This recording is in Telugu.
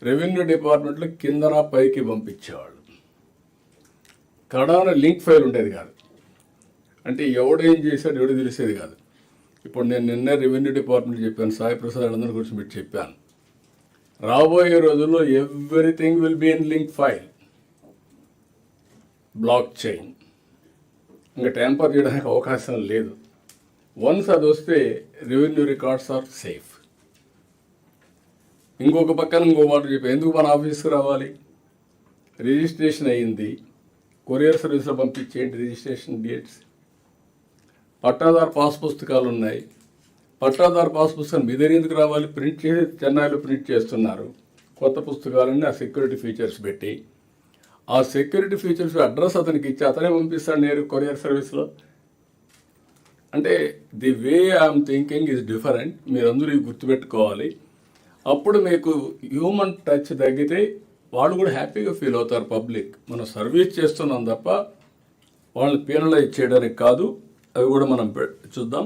రెవెన్యూ డిపార్ట్మెంట్లో కిందన పైకి పంపించేవాళ్ళు. కడాన లింక్ ఫైల్ ఉండేది కాదు. అంటే ఎవడేం చేశాడు ఎవడో తెలిసేది కాదు. ఇప్పుడు నేను నిన్నే రెవెన్యూ డిపార్ట్మెంట్ చెప్పాను, సాయి ప్రసాద్ అందరి గురించి మీరు చెప్పాను. రాబోయే రోజుల్లో everything will be in link file, blockchain. ఇంకా ట్యాంపర్ చేయడానికి అవకాశం లేదు. వన్స్ అది వస్తే రెవెన్యూ రికార్డ్స్ ఆర్ సేఫ్. ఇంకొక పక్కన ఇంకో మాట చెప్పి ఎందుకు మన ఆఫీస్కి రావాలి? రిజిస్ట్రేషన్ అయ్యింది, కొరియర్ సర్వీస్లో పంపించేయండి రిజిస్ట్రేషన్ డేట్స్. పట్టాదారు పాస్ పుస్తకాలు ఉన్నాయి, పట్టాదారు పాస్ పుస్తకం మీ దగ్గర ఎందుకు రావాలి? ప్రింట్ చేసి చెన్నైలో ప్రింట్ చేస్తున్నారు కొత్త పుస్తకాలన్నీ. ఆ సెక్యూరిటీ ఫీచర్స్ పెట్టి ఆ సెక్యూరిటీ ఫీచర్స్ అడ్రస్ అతనికి ఇచ్చి అతనే పంపిస్తాడు నేరు కొరియర్ సర్వీస్లో. అంటే the way I'm thinking is different. మీరందరూ ఇవి గుర్తుపెట్టుకోవాలి. అప్పుడు మీకు హ్యూమన్ టచ్ తగ్గితే వాళ్ళు కూడా హ్యాపీగా ఫీల్ అవుతారు. పబ్లిక్ మనం సర్వీస్ చేస్తున్నాం తప్ప వాళ్ళని పీనలైజ్ చేయడానికి కాదు. అవి కూడా మనం చూద్దాం.